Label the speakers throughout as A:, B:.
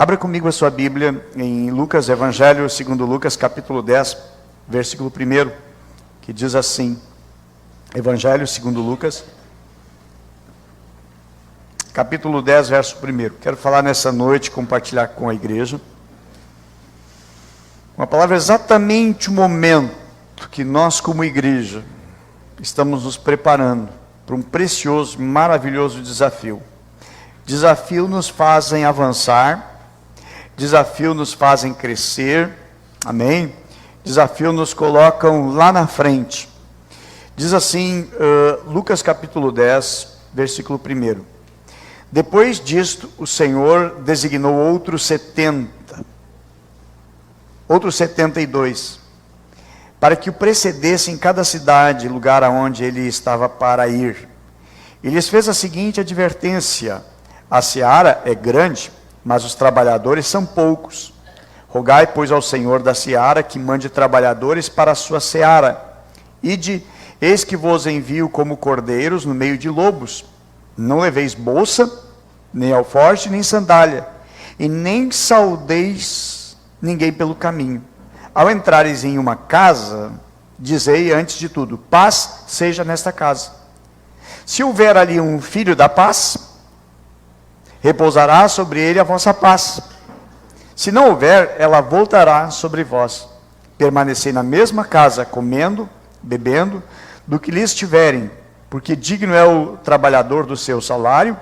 A: Abra comigo a sua Bíblia em Lucas, Evangelho segundo Lucas, capítulo 10, versículo 1, que diz assim, Evangelho segundo Lucas, capítulo 10, verso 1. Quero falar nessa noite, compartilhar com a igreja, uma palavra exatamente o momento que nós como igreja estamos nos preparando para um precioso, maravilhoso desafio. Desafio nos fazem avançar, desafio nos fazem crescer, amém? Desafio nos colocam lá na frente. Diz assim, Lucas capítulo 10, versículo 1. Depois disto, o Senhor designou outros 72, para que o precedesse em cada cidade, lugar aonde ele estava para ir. E lhes fez a seguinte advertência: a seara é grande, mas os trabalhadores são poucos. Rogai, pois, ao Senhor da seara que mande trabalhadores para a sua seara. Ide, eis que vos envio como cordeiros no meio de lobos. Não leveis bolsa, nem alforje, nem sandália, e nem saudeis ninguém pelo caminho. Ao entrares em uma casa, dizei antes de tudo: paz seja nesta casa. Se houver ali um filho da paz, repousará sobre ele a vossa paz. Se não houver, ela voltará sobre vós. Permanecei na mesma casa, comendo, bebendo, do que lhes tiverem, porque digno é o trabalhador do seu salário.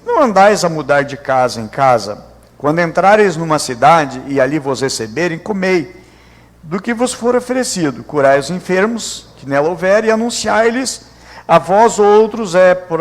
A: Não andais a mudar de casa em casa. Quando entrareis numa cidade e ali vos receberem, comei do que vos for oferecido. Curai os enfermos que nela houver e anunciai-lhes: a vós outros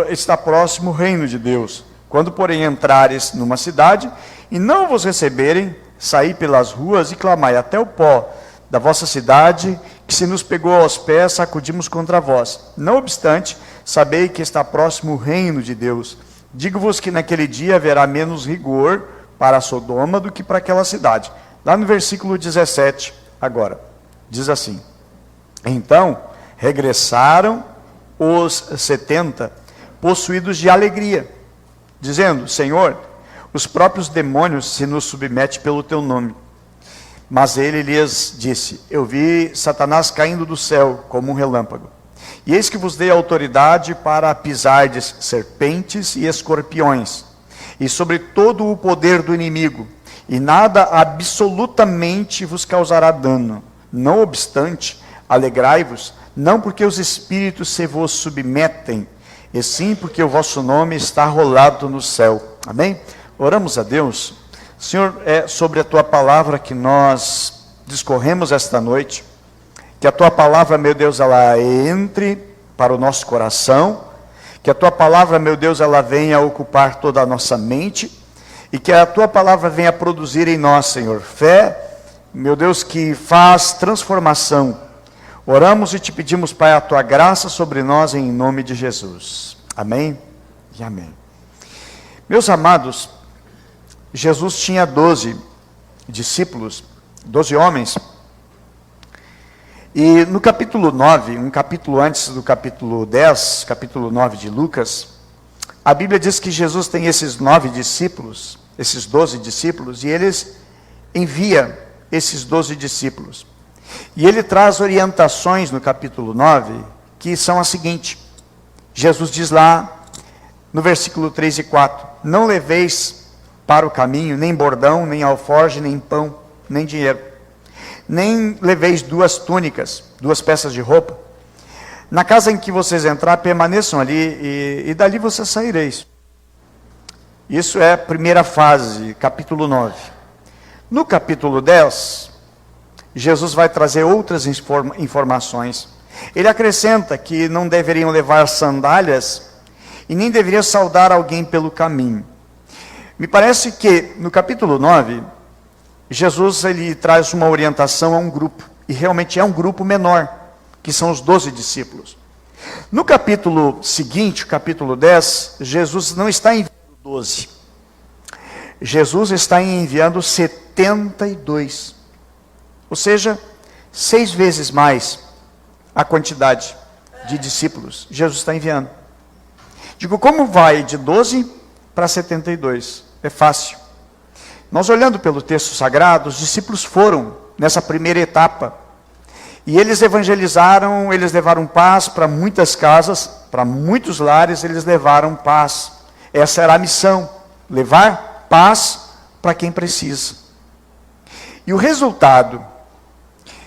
A: está próximo o reino de Deus. Quando, porém, entrares numa cidade e não vos receberem, saí pelas ruas e clamai até o pó da vossa cidade, que se nos pegou aos pés, sacudimos contra vós. Não obstante, sabei que está próximo o reino de Deus. Digo-vos que naquele dia haverá menos rigor para Sodoma do que para aquela cidade. Lá no versículo 17, agora, diz assim: então regressaram os 70, possuídos de alegria, dizendo: Senhor, os próprios demônios se nos submetem pelo teu nome. Mas ele lhes disse: eu vi Satanás caindo do céu como um relâmpago. E eis que vos dei autoridade para pisardes serpentes e escorpiões, e sobre todo o poder do inimigo, e nada absolutamente vos causará dano. Não obstante, alegrai-vos, não porque os espíritos se vos submetem, e sim porque o vosso nome está rolado no céu. Amém? Oramos a Deus. Senhor, é sobre a Tua palavra que nós discorremos esta noite. Que a Tua palavra, meu Deus, ela entre para o nosso coração. Que a Tua palavra, meu Deus, ela venha ocupar toda a nossa mente. E que a Tua palavra venha produzir em nós, Senhor, fé, meu Deus, que faz transformação. Oramos e te pedimos, Pai, a Tua graça sobre nós, em nome de Jesus. Amém e amém. Meus amados, Jesus tinha 12 discípulos, 12 homens. E no capítulo 9, um capítulo antes do capítulo 10, capítulo 9 de Lucas, a Bíblia diz que Jesus tem esses 9 discípulos, esses 12 discípulos, e eles envia esses 12 discípulos. E ele traz orientações no capítulo 9, que são as seguintes. Jesus diz lá, no versículo 3 e 4, não leveis para o caminho, nem bordão, nem alforje, nem pão, nem dinheiro. Nem leveis 2 túnicas, 2 peças de roupa. Na casa em que vocês entrar, permaneçam ali, e dali vocês saireis. Isso é a primeira fase, capítulo 9. No capítulo 10, Jesus vai trazer outras informações. Ele acrescenta que não deveriam levar sandálias e nem deveriam saudar alguém pelo caminho. Me parece que no capítulo 9, Jesus ele traz uma orientação a um grupo, e realmente é um grupo menor, que são os 12 discípulos. No capítulo seguinte, o capítulo 10, Jesus não está enviando 12. Jesus está enviando 72. Ou seja, 6 vezes mais a quantidade de discípulos Jesus está enviando. Digo, como vai de 12 para 72? É fácil. Nós olhando pelo texto sagrado, os discípulos foram nessa primeira etapa. E eles evangelizaram, eles levaram paz para muitas casas, para muitos lares, eles levaram paz. Essa era a missão, levar paz para quem precisa. E o resultado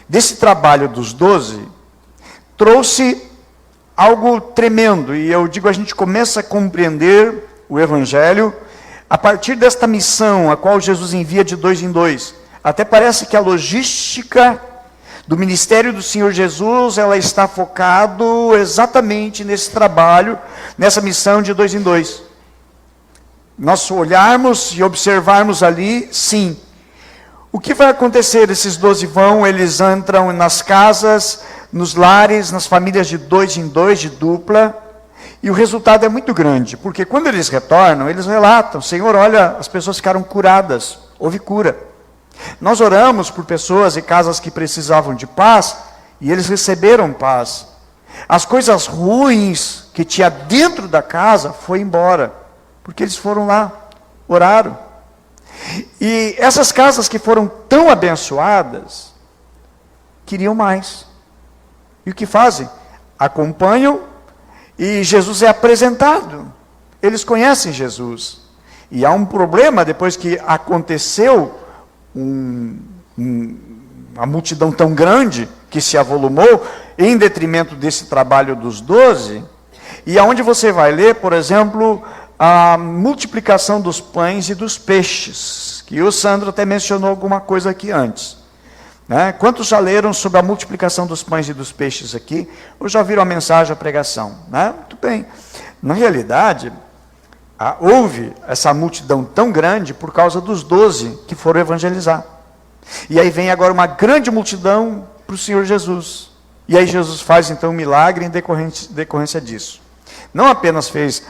A: desse trabalho dos 12 trouxe algo tremendo. E eu digo, a gente começa a compreender o Evangelho a partir desta missão, a qual Jesus envia de 2 em 2. Até parece que a logística do ministério do Senhor Jesus, ela está focado exatamente nesse trabalho, nessa missão de 2 em 2. Nós olharmos e observarmos ali, sim. O que vai acontecer? Esses 12 vão, eles entram nas casas, nos lares, nas famílias de 2 em 2, de dupla, e o resultado é muito grande, porque quando eles retornam, eles relatam, Senhor, olha, as pessoas ficaram curadas, houve cura. Nós oramos por pessoas e casas que precisavam de paz, e eles receberam paz. As coisas ruins que tinha dentro da casa foi embora, porque eles foram lá, oraram. E essas casas que foram tão abençoadas, queriam mais. E o que fazem? Acompanham, e Jesus é apresentado. Eles conhecem Jesus. E há um problema depois que aconteceu uma multidão tão grande que se avolumou em detrimento desse trabalho dos 12, e aonde você vai ler, por exemplo, a multiplicação dos pães e dos peixes, que o Sandro até mencionou alguma coisa aqui antes. Né? Quantos já leram sobre a multiplicação dos pães e dos peixes aqui, ou já viram a mensagem, a pregação? Né? Muito bem. Na realidade, houve essa multidão tão grande por causa dos 12 que foram evangelizar. E aí vem agora uma grande multidão para o Senhor Jesus. E aí Jesus faz então um milagre em decorrência disso. Não apenas fez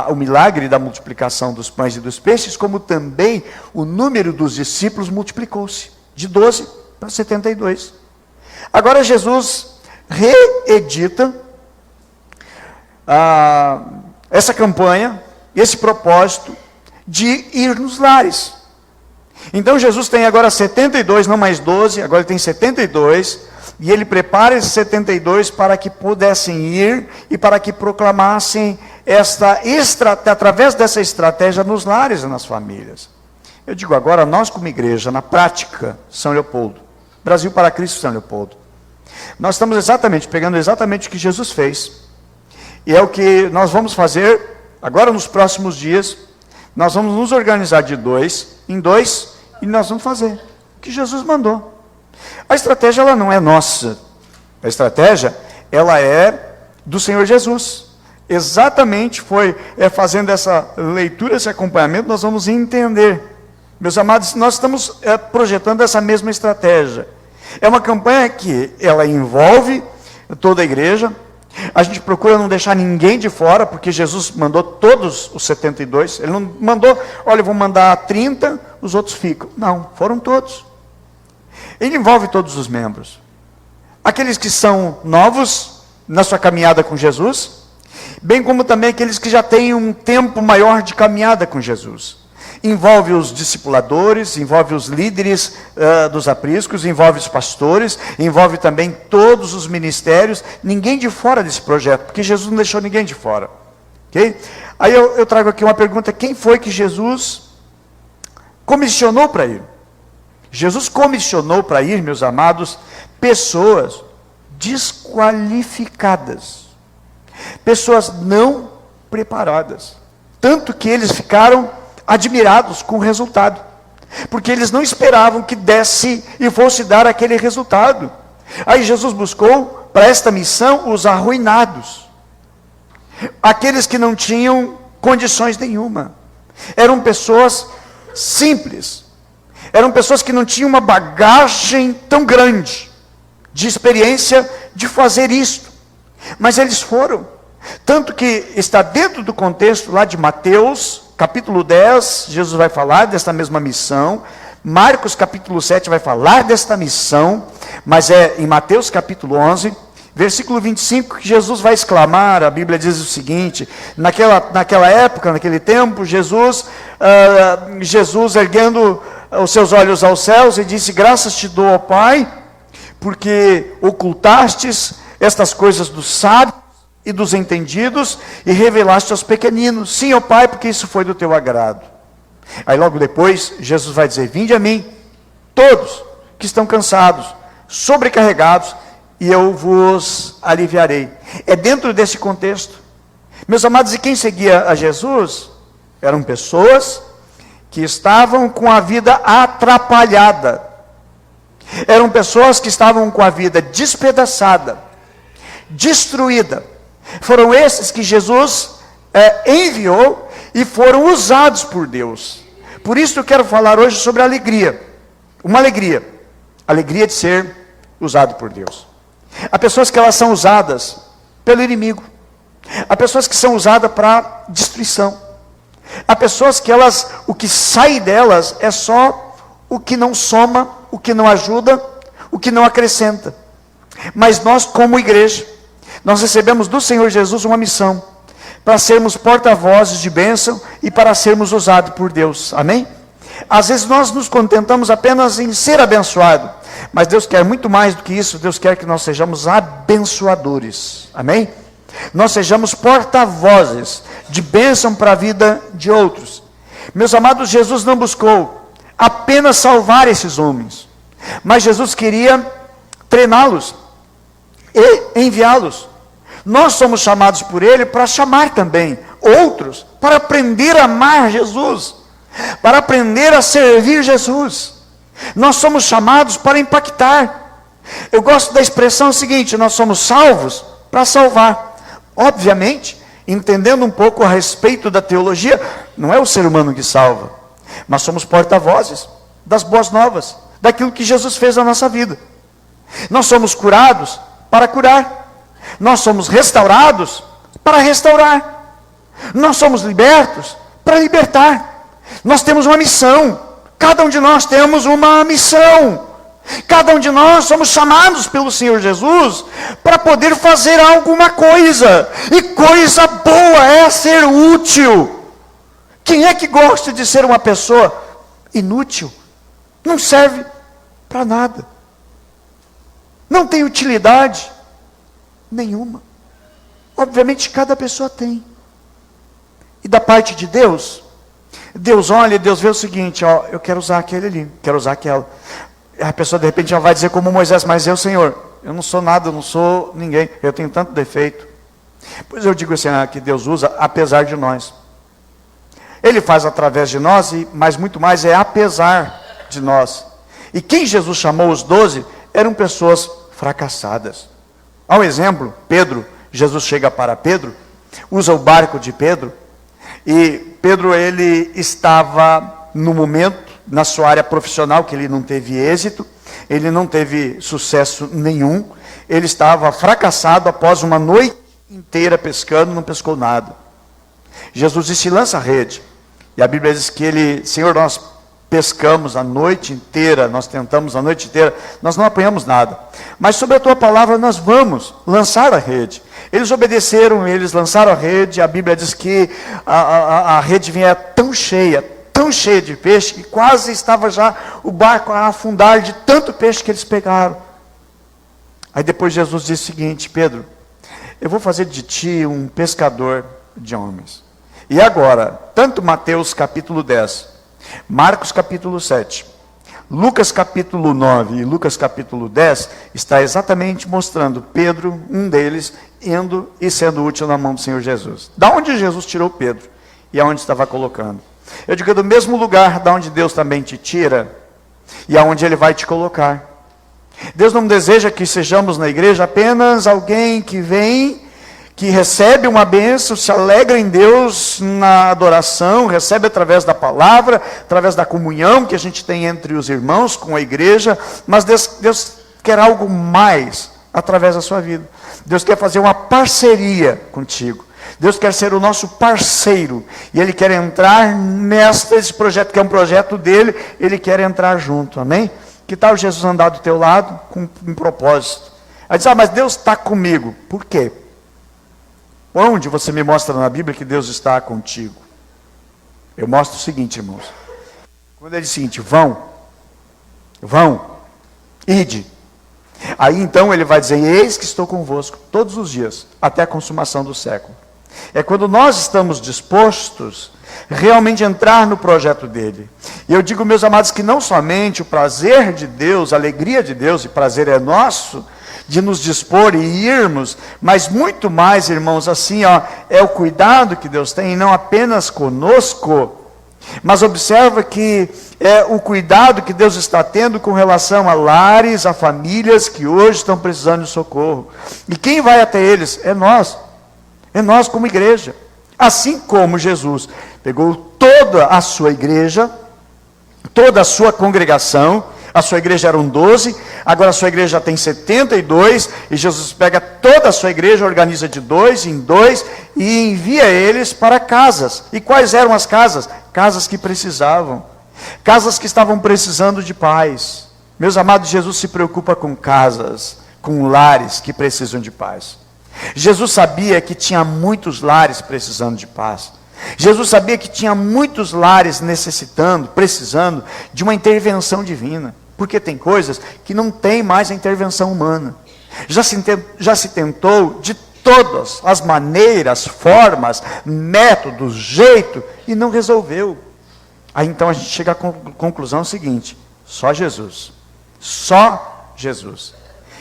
A: o milagre da multiplicação dos pães e dos peixes, como também o número dos discípulos multiplicou-se, de 12 para 72. Agora Jesus reedita essa campanha, esse propósito de ir nos lares. Então Jesus tem agora 72, não mais 12, agora ele tem 72, e ele prepara esses 72 para que pudessem ir e para que proclamassem através dessa estratégia nos lares e nas famílias. Eu digo agora, nós como igreja, na prática, São Leopoldo, Brasil para Cristo, São Leopoldo, nós estamos pegando exatamente o que Jesus fez, e é o que nós vamos fazer agora nos próximos dias. Nós vamos nos organizar de 2 em 2 e nós vamos fazer o que Jesus mandou. A estratégia ela não é nossa. A estratégia ela é do Senhor Jesus. Exatamente fazendo essa leitura, esse acompanhamento, nós vamos entender. Meus amados, nós estamos projetando essa mesma estratégia. É uma campanha que ela envolve toda a igreja. A gente procura não deixar ninguém de fora, porque Jesus mandou todos os 72. Ele não mandou, olha, eu vou mandar 30, os outros ficam. Não, foram todos. Ele envolve todos os membros. Aqueles que são novos na sua caminhada com Jesus, bem como também aqueles que já têm um tempo maior de caminhada com Jesus. Envolve os discipuladores, envolve os líderes dos apriscos, envolve os pastores, envolve também todos os ministérios, ninguém de fora desse projeto, porque Jesus não deixou ninguém de fora. Okay? Aí eu trago aqui uma pergunta: quem foi que Jesus comissionou para ir? Jesus comissionou para ir, meus amados, pessoas desqualificadas, pessoas não preparadas, tanto que eles ficaram admirados com o resultado, porque eles não esperavam que desse e fosse dar aquele resultado. Aí Jesus buscou para esta missão os arruinados, aqueles que não tinham condições nenhuma, eram pessoas simples, eram pessoas que não tinham uma bagagem tão grande de experiência de fazer isto, mas eles foram, tanto que está dentro do contexto lá de Mateus capítulo 10, Jesus vai falar desta mesma missão. Marcos capítulo 7 vai falar desta missão, mas é em Mateus capítulo 11, versículo 25, que Jesus vai exclamar. A Bíblia diz o seguinte: naquela época, naquele tempo, Jesus erguendo os seus olhos aos céus e disse: graças te dou, ó Pai, porque ocultastes estas coisas dos sábios e dos entendidos e revelaste aos pequeninos. Sim, ó Pai, porque isso foi do teu agrado. Aí logo depois, Jesus vai dizer: vinde a mim, todos que estão cansados, sobrecarregados, e eu vos aliviarei. É dentro desse contexto. Meus amados, e quem seguia a Jesus eram pessoas que estavam com a vida atrapalhada. Eram pessoas que estavam com a vida despedaçada, destruída. Foram esses que Jesus enviou e foram usados por Deus. Por isso eu quero falar hoje sobre alegria. Uma alegria. Alegria de ser usado por Deus. Há pessoas que elas são usadas pelo inimigo. Há pessoas que são usadas para destruição. Há pessoas que o que sai delas é só o que não soma, o que não ajuda, o que não acrescenta. Mas nós, como igreja, nós recebemos do Senhor Jesus uma missão, para sermos porta-vozes de bênção e para sermos usados por Deus. Amém? Às vezes nós nos contentamos apenas em ser abençoado, mas Deus quer muito mais do que isso. Deus quer que nós sejamos abençoadores. Amém? Nós sejamos porta-vozes de bênção para a vida de outros. Meus amados, Jesus não buscou apenas salvar esses homens, mas Jesus queria treiná-los e enviá-los. Nós somos chamados por Ele para chamar também outros, para aprender a amar Jesus, para aprender a servir Jesus. Nós somos chamados para impactar. Eu gosto da expressão seguinte: nós somos salvos para salvar. Obviamente, entendendo um pouco a respeito da teologia, não é o ser humano que salva, mas somos porta-vozes das boas novas, daquilo que Jesus fez na nossa vida. Nós somos curados para curar. Nós somos restaurados para restaurar. Nós somos libertos para libertar. Nós temos uma missão. Cada um de nós temos uma missão. Cada um de nós somos chamados pelo Senhor Jesus para poder fazer alguma coisa. E coisa boa é ser útil. Quem é que gosta de ser uma pessoa inútil? Não serve para nada. Não tem utilidade nenhuma. Obviamente cada pessoa tem. E da parte de Deus, Deus olha e Deus vê o seguinte: ó, eu quero usar aquele ali, quero usar aquela. A pessoa de repente já vai dizer como Moisés: mas eu, Senhor, eu não sou nada, eu não sou ninguém, eu tenho tanto defeito. Pois eu digo assim, que Deus usa apesar de nós. Ele faz através de nós, mas muito mais é apesar de nós. E quem Jesus chamou os 12 eram pessoas fracassadas. Há um exemplo: Pedro. Jesus chega para Pedro, usa o barco de Pedro, e Pedro, ele estava no momento, na sua área profissional, que ele não teve êxito, ele não teve sucesso nenhum, ele estava fracassado após uma noite inteira pescando, não pescou nada. Jesus disse: lança a rede. E a Bíblia diz que ele: Senhor, nós pescamos a noite inteira, nós tentamos a noite inteira, nós não apanhamos nada, mas sobre a tua palavra nós vamos lançar a rede. Eles obedeceram, eles lançaram a rede. A Bíblia diz que a rede vinha tão cheia de peixe, que quase estava já o barco a afundar de tanto peixe que eles pegaram. Aí depois Jesus disse o seguinte: Pedro, eu vou fazer de ti um pescador de homens. E agora, tanto Mateus capítulo 10, Marcos capítulo 7, Lucas capítulo 9 e Lucas capítulo 10, está exatamente mostrando Pedro, um deles, indo e sendo útil na mão do Senhor Jesus. Da onde Jesus tirou Pedro e aonde estava colocando? Eu digo, é do mesmo lugar da onde Deus também te tira e aonde Ele vai te colocar. Deus não deseja que sejamos na igreja apenas alguém que vem, que recebe uma bênção, se alegra em Deus na adoração, recebe através da palavra, através da comunhão que a gente tem entre os irmãos com a igreja, mas Deus quer algo mais através da sua vida. Deus quer fazer uma parceria contigo. Deus quer ser o nosso parceiro, e Ele quer entrar nesse projeto, que é um projeto dEle, Ele quer entrar junto, amém? Que tal Jesus andar do teu lado com um propósito? Aí diz: mas Deus está comigo. Por quê? Onde você me mostra na Bíblia que Deus está contigo? Eu mostro o seguinte, irmãos. Quando ele diz o seguinte, vão, ide. Aí então ele vai dizer, eis que estou convosco todos os dias, até a consumação do século. É quando nós estamos dispostos realmente a entrar no projeto dele. E eu digo, meus amados, que não somente o prazer de Deus, a alegria de Deus, e prazer é nosso, de nos dispor e irmos, mas muito mais, irmãos, assim, é o cuidado que Deus tem, não apenas conosco, mas observa que é o cuidado que Deus está tendo com relação a lares, a famílias que hoje estão precisando de socorro. E quem vai até eles? É nós como igreja. Assim como Jesus pegou toda a sua igreja, toda a sua congregação, a sua igreja eram 12, agora a sua igreja tem 72, e Jesus pega toda a sua igreja, organiza de 2 em 2, e envia eles para casas. E quais eram as casas? Casas que precisavam, casas que estavam precisando de paz. Meus amados, Jesus se preocupa com casas, com lares que precisam de paz. Jesus sabia que tinha muitos lares precisando de paz. Jesus sabia que tinha muitos lares necessitando, precisando de uma intervenção divina. Porque tem coisas que não tem mais a intervenção humana. Já se tentou de todas as maneiras, formas, métodos, jeito, e não resolveu. Aí então a gente chega à conclusão seguinte, só Jesus. Só Jesus.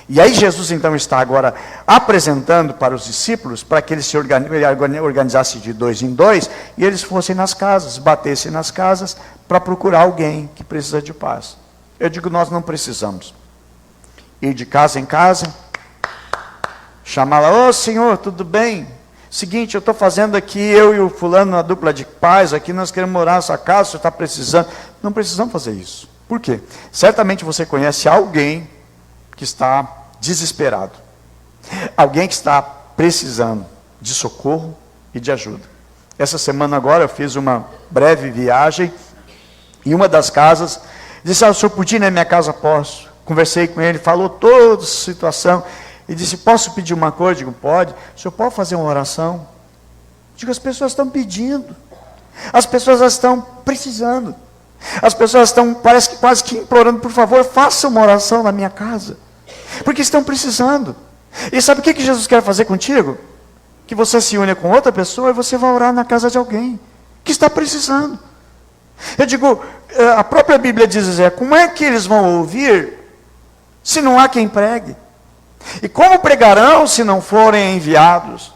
A: E aí Jesus então está agora apresentando para os discípulos, para que eles se organizassem de 2 em 2, e eles fossem nas casas, batessem nas casas, para procurar alguém que precisa de paz. Eu digo, nós não precisamos ir de casa em casa, chamar lá, ô Senhor, tudo bem? Seguinte, eu estou fazendo aqui, eu e o fulano, uma dupla de paz, aqui nós queremos morar nessa casa, o senhor está precisando. Não precisamos fazer isso. Por quê? Certamente você conhece alguém que está desesperado. Alguém que está precisando de socorro e de ajuda. Essa semana agora eu fiz uma breve viagem, em uma das casas, disse, o senhor podia ir na minha casa? Posso. Conversei com ele, falou toda a situação, e disse, posso pedir uma coisa? Digo, pode. O senhor pode fazer uma oração? Digo, as pessoas estão pedindo. As pessoas estão precisando. As pessoas estão, parece que quase que implorando, por favor, faça uma oração na minha casa. Porque estão precisando. E sabe o que Jesus quer fazer contigo? Que você se une com outra pessoa e você vai orar na casa de alguém que está precisando. Eu digo, a própria Bíblia diz, como é que eles vão ouvir se não há quem pregue? E como pregarão se não forem enviados?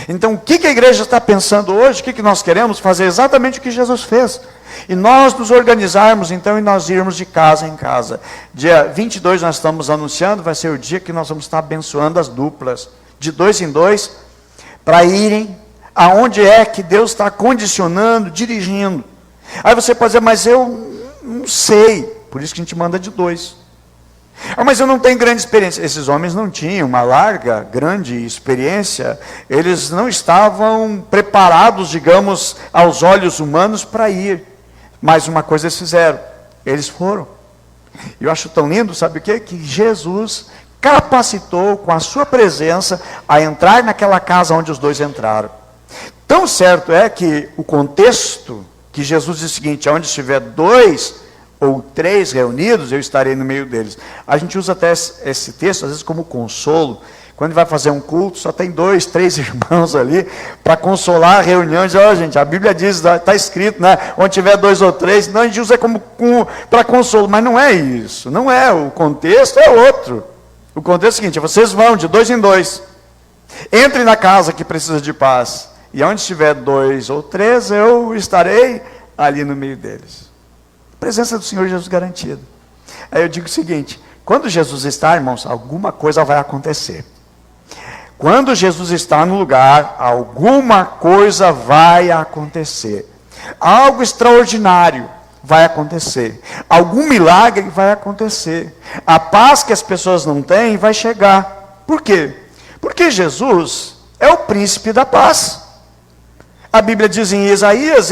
A: Então, o que a igreja está pensando hoje? O que nós queremos fazer? Exatamente o que Jesus fez. E nós nos organizarmos, então, e nós irmos de casa em casa. Dia 22 nós estamos anunciando, vai ser o dia que nós vamos estar abençoando as duplas. De 2 em 2, para irem aonde é que Deus está condicionando, dirigindo. Aí você pode dizer, mas eu não sei. Por isso que a gente manda de 2. Mas eu não tenho grande experiência. Esses homens não tinham uma larga, grande experiência. Eles não estavam preparados, digamos, aos olhos humanos para ir. Mas uma coisa eles fizeram. Eles foram. E eu acho tão lindo, sabe o quê? Que Jesus capacitou com a sua presença a entrar naquela casa onde os 2 entraram. Tão certo é que o contexto, que Jesus diz o seguinte, onde estiver 2 ou 3 reunidos, eu estarei no meio deles. A gente usa até esse texto, às vezes, como consolo. Quando vai fazer um culto, só tem 2, 3 irmãos ali, para consolar a reunião. Diz, gente, a Bíblia diz, está escrito, né? Onde tiver 2 ou 3, não, a gente usa como para consolo, mas não é isso, não é, o contexto é outro. O contexto é o seguinte, vocês vão de 2 em 2, entrem na casa que precisa de paz, e onde estiver 2 ou 3, eu estarei ali no meio deles. Presença do Senhor Jesus garantida. Aí eu digo o seguinte, quando Jesus está, irmãos, alguma coisa vai acontecer. Quando Jesus está no lugar, alguma coisa vai acontecer. Algo extraordinário vai acontecer. Algum milagre vai acontecer. A paz que as pessoas não têm vai chegar. Por quê? Porque Jesus é o príncipe da paz. A Bíblia diz em Isaías,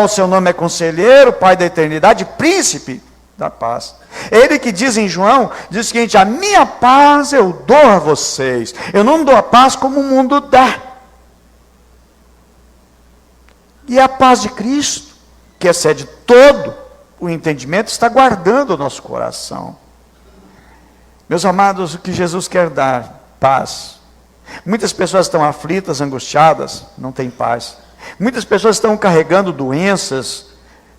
A: o seu nome é conselheiro, pai da eternidade, príncipe da paz. Ele que diz em João, diz o seguinte, a minha paz eu dou a vocês. Eu não dou a paz como o mundo dá. E a paz de Cristo, que excede todo o entendimento, está guardando o nosso coração. Meus amados, o que Jesus quer dar? Paz. Muitas pessoas estão aflitas, angustiadas, não têm paz. Muitas pessoas estão carregando doenças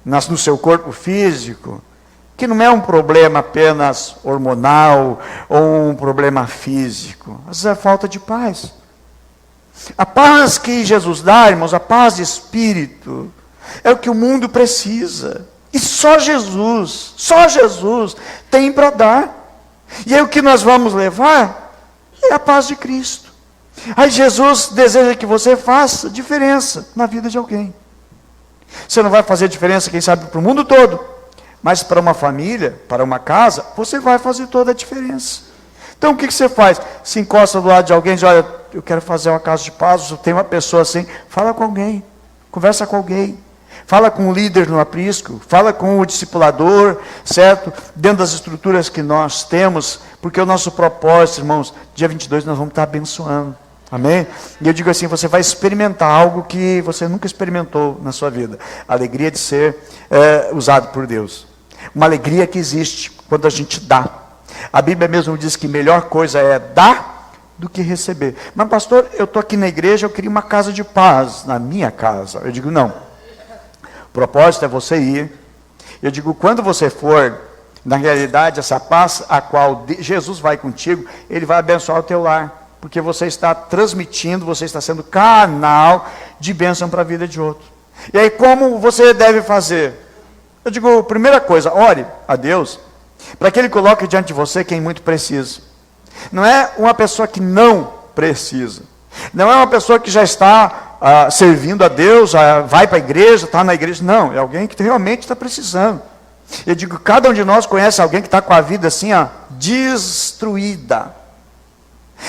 A: no seu corpo físico, que não é um problema apenas hormonal ou um problema físico. Às vezes é falta de paz. A paz que Jesus dá, irmãos, a paz de espírito, é o que o mundo precisa. E só Jesus tem para dar. E aí o que nós vamos levar é a paz de Cristo. Aí Jesus deseja que você faça diferença na vida de alguém. Você não vai fazer diferença, quem sabe, para o mundo todo. Mas para uma família, para uma casa, você vai fazer toda a diferença. Então o que você faz? Se encosta do lado de alguém e diz, olha, eu quero fazer uma casa de paz, eu tenho uma pessoa assim, fala com alguém, conversa com alguém. Fala com o líder no aprisco, fala com o discipulador, certo? Dentro das estruturas que nós temos, porque o nosso propósito, irmãos, dia 22 nós vamos estar abençoando. Amém? E eu digo assim, você vai experimentar algo que você nunca experimentou na sua vida. A alegria de ser usado por Deus. Uma alegria que existe quando a gente dá. A Bíblia mesmo diz que melhor coisa é dar do que receber. Mas pastor, eu estou aqui na igreja, eu queria uma casa de paz na minha casa. Eu digo, não. O propósito é você ir. Eu digo, quando você for, na realidade, essa paz a qual Jesus vai contigo, Ele vai abençoar o teu lar. Porque você está transmitindo, você está sendo canal de bênção para a vida de outro. E aí, como você deve fazer? Eu digo, primeira coisa, ore a Deus, para que Ele coloque diante de você quem muito precisa. Não é uma pessoa que não precisa. Não é uma pessoa que já está servindo a Deus, vai para a igreja, está na igreja. Não, é alguém que realmente está precisando. Eu digo, cada um de nós conhece alguém que está com a vida assim, destruída.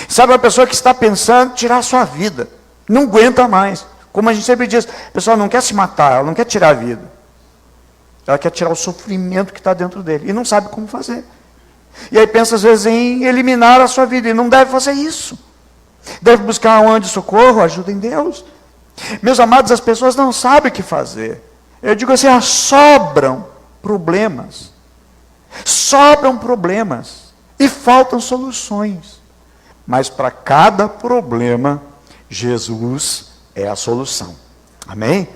A: Sabe, uma pessoa que está pensando em tirar a sua vida. Não aguenta mais. Como a gente sempre diz, a pessoa não quer se matar, ela não quer tirar a vida. Ela quer tirar o sofrimento que está dentro dele. E não sabe como fazer. E aí pensa às vezes em eliminar a sua vida. E não deve fazer isso. Deve buscar onde socorro, ajuda em Deus. Meus amados, as pessoas não sabem o que fazer. Eu digo assim, sobram problemas. Sobram problemas. E faltam soluções. Mas para cada problema, Jesus é a solução. Amém?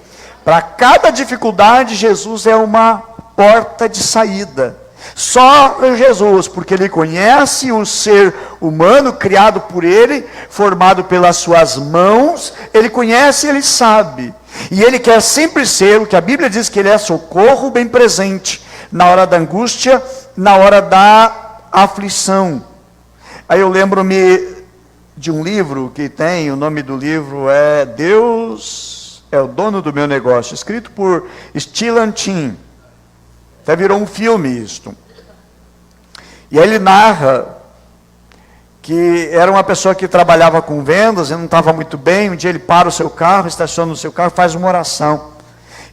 A: Para cada dificuldade, Jesus é uma porta de saída. Só Jesus, porque Ele conhece o ser humano criado por Ele, formado pelas suas mãos, Ele conhece e Ele sabe. E Ele quer sempre ser, o que a Bíblia diz que Ele é socorro bem presente, na hora da angústia, na hora da aflição. Aí eu lembro-me de um livro que tem, o nome do livro é Deus é o Dono do Meu Negócio, escrito por Stylian Tin. Até virou um filme isto. E aí ele narra que era uma pessoa que trabalhava com vendas, e não estava muito bem, um dia ele para o seu carro, estaciona o seu carro, faz uma oração.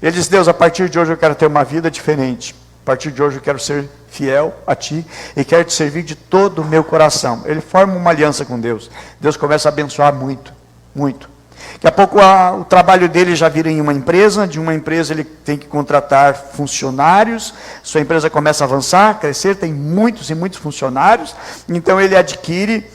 A: Ele diz, Deus, a partir de hoje eu quero ter uma vida diferente. A partir de hoje eu quero ser fiel a Ti e quero Te servir de todo o meu coração. Ele forma uma aliança com Deus. Deus começa a abençoar muito, muito. Daqui a pouco o trabalho dele já vira em uma empresa. De uma empresa ele tem que contratar funcionários. Sua empresa começa a avançar, crescer, tem muitos e muitos funcionários. Então ele adquire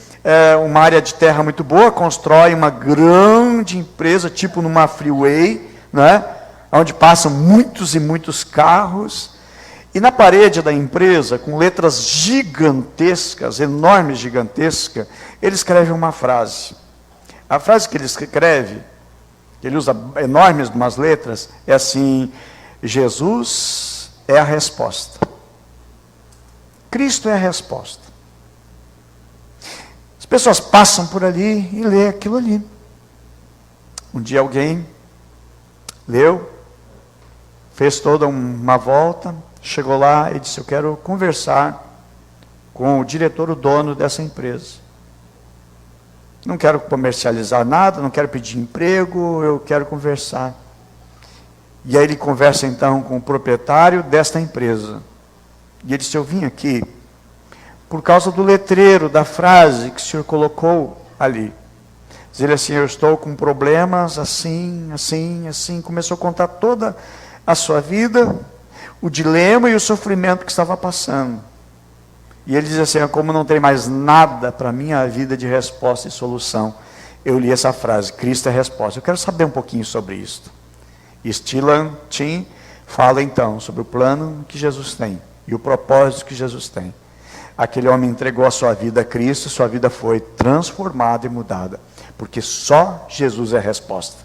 A: uma área de terra muito boa, constrói uma grande empresa, tipo numa freeway, né? Onde passam muitos e muitos carros. E na parede da empresa, com letras gigantescas, enormes, gigantescas, ele escreve uma frase. A frase que ele escreve, que ele usa enormes umas letras, é assim: Jesus é a resposta. Cristo é a resposta. As pessoas passam por ali e lê aquilo ali. Um dia alguém leu, fez toda uma volta, chegou lá e disse, eu quero conversar com o diretor, o dono dessa empresa. Não quero comercializar nada, não quero pedir emprego, eu quero conversar. E aí ele conversa então com o proprietário desta empresa. E ele disse, eu vim aqui por causa do letreiro, da frase que o senhor colocou ali. Diz ele assim, eu estou com problemas assim, assim, assim. Começou a contar toda a sua vida. o dilema e o sofrimento que estava passando. E ele diz assim: como não tem mais nada para a minha vida de resposta e solução, eu li essa frase, Cristo é a resposta. Eu quero saber um pouquinho sobre isso. E Stilan Tim fala então sobre o plano que Jesus tem e o propósito que Jesus tem. Aquele homem entregou a sua vida a Cristo, sua vida foi transformada e mudada, porque só Jesus é a resposta.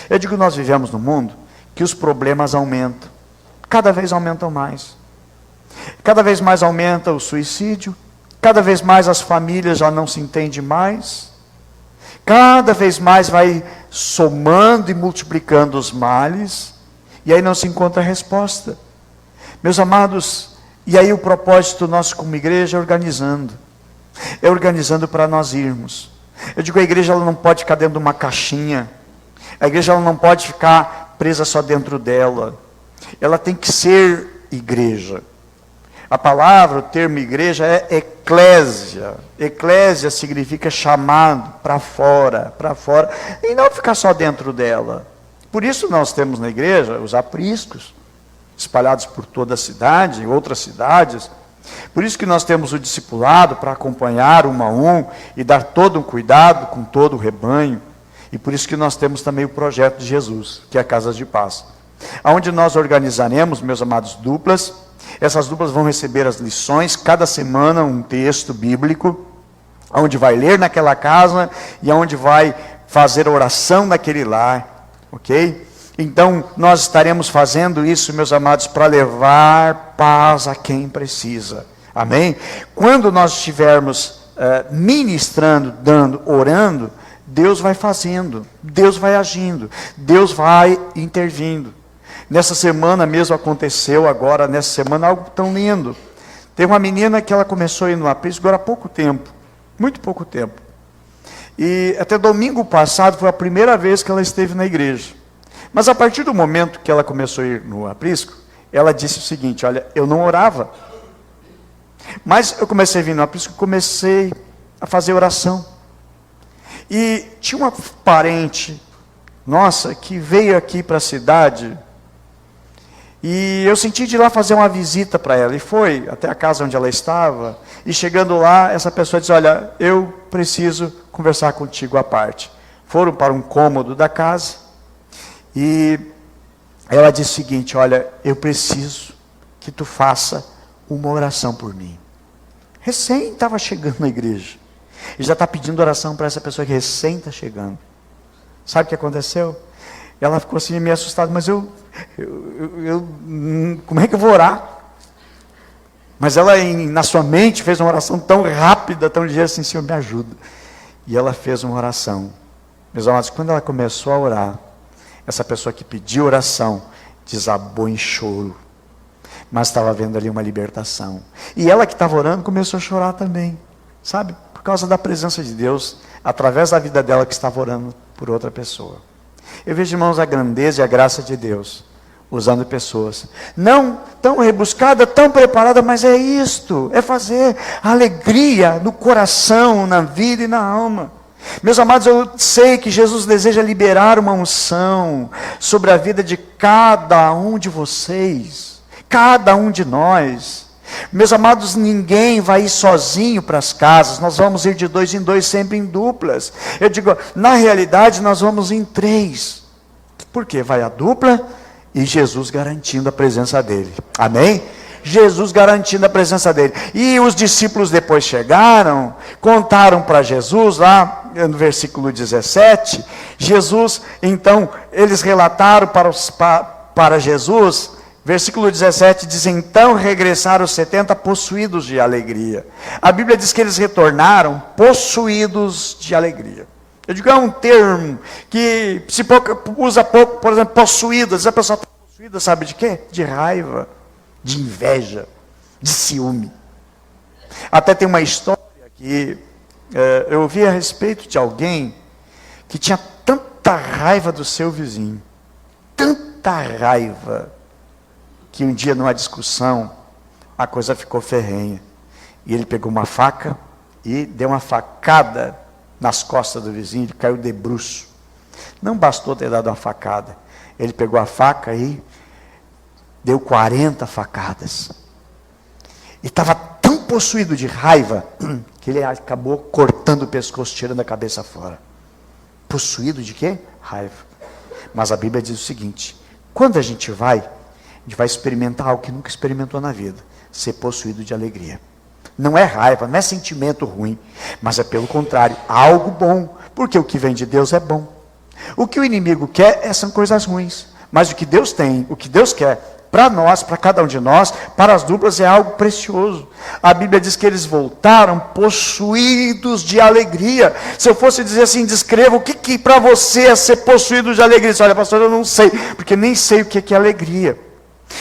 A: Eu digo, nós vivemos num mundo que os problemas aumentam, cada vez aumentam mais. Cada vez mais aumenta o suicídio, cada vez mais as famílias já não se entendem mais, cada vez mais vai somando e multiplicando os males, e aí não se encontra resposta. Meus amados, e aí o propósito nosso como igreja é organizando para nós irmos. Eu digo, a igreja ela não pode ficar dentro de uma caixinha, a igreja ela não pode ficar presa só dentro dela, ela tem que ser igreja. A palavra, o termo igreja é eclésia. Eclésia significa chamado para fora, e não ficar só dentro dela. Por isso nós temos na igreja os apriscos, espalhados por toda a cidade, em outras cidades. Por isso que nós temos o discipulado para acompanhar um a um e dar todo um cuidado com todo o rebanho. E por isso que nós temos também o projeto de Jesus, que é a Casa de Paz, onde nós organizaremos, meus amados, duplas. Essas duplas vão receber as lições, cada semana um texto bíblico, onde vai ler naquela casa e onde vai fazer a oração naquele lar, ok? Então, nós estaremos fazendo isso, meus amados, para levar paz a quem precisa, amém? Quando nós estivermos ministrando, dando, orando, Deus vai fazendo, Deus vai agindo, Deus vai intervindo. Nessa semana mesmo aconteceu agora, nessa semana, algo tão lindo. Tem uma menina que ela começou a ir no aprisco agora há pouco tempo, muito pouco tempo. E até domingo passado foi a primeira vez que ela esteve na igreja. Mas a partir do momento que ela começou a ir no aprisco, ela disse o seguinte: olha, eu não orava. Mas eu comecei a vir no aprisco, comecei a fazer oração. E tinha uma parente nossa que veio aqui para a cidade. E eu senti de ir lá fazer uma visita para ela, e foi até a casa onde ela estava, e chegando lá, essa pessoa disse: olha, eu preciso conversar contigo à parte. Foram para um cômodo da casa, e ela disse o seguinte: olha, eu preciso que tu faça uma oração por mim. Recém estava chegando na igreja, e já está pedindo oração para essa pessoa que recém está chegando. Sabe o que aconteceu? Ela ficou assim meio assustada, mas como é que eu vou orar? Mas ela, na sua mente, fez uma oração tão rápida, tão ligeira, assim: Senhor, me ajuda. E ela fez uma oração. Meus amados, quando ela começou a orar, essa pessoa que pediu oração, desabou em choro. Mas estava vendo ali uma libertação. E ela que estava orando, começou a chorar também. Sabe? Por causa da presença de Deus, através da vida dela que estava orando por outra pessoa. Eu vejo, irmãos, a grandeza e a graça de Deus, usando pessoas, não tão rebuscada, tão preparada, mas é isto, é fazer alegria no coração, na vida e na alma. Meus amados, eu sei que Jesus deseja liberar uma unção sobre a vida de cada um de vocês, cada um de nós. Meus amados, ninguém vai ir sozinho para as casas, nós vamos ir de 2 em 2, sempre em duplas. Eu digo, na realidade nós vamos em 3, porque vai a dupla e Jesus garantindo a presença dele, amém? Jesus garantindo a presença dele. E os discípulos depois chegaram, contaram para Jesus, lá no versículo 17, Jesus, então, eles relataram para Jesus. Versículo 17 diz: então regressaram os 70 possuídos de alegria. A Bíblia diz que eles retornaram possuídos de alegria. Eu digo, é um termo que se usa pouco, por exemplo, possuído. A pessoa está possuída, sabe de quê? De raiva, de inveja, de ciúme. Até tem uma história que eu ouvi a respeito de alguém que tinha tanta raiva do seu vizinho, tanta raiva, que um dia numa discussão, a coisa ficou ferrenha. E ele pegou uma faca e deu uma facada nas costas do vizinho, ele caiu de bruço. Não bastou ter dado uma facada, ele pegou a faca e deu 40 facadas. E estava tão possuído de raiva, que ele acabou cortando o pescoço, tirando a cabeça fora. Possuído de quê? Raiva. Mas a Bíblia diz o seguinte: quando a gente vai experimentar algo que nunca experimentou na vida, ser possuído de alegria. Não é raiva, não é sentimento ruim, mas é pelo contrário, algo bom, porque o que vem de Deus é bom. O que o inimigo quer são coisas ruins, mas o que Deus tem, o que Deus quer, para nós, para cada um de nós, para as duplas é algo precioso. A Bíblia diz que eles voltaram possuídos de alegria. Se eu fosse dizer assim, descreva o que para você é ser possuído de alegria. Você olha, pastor, eu não sei, porque nem sei o que é alegria.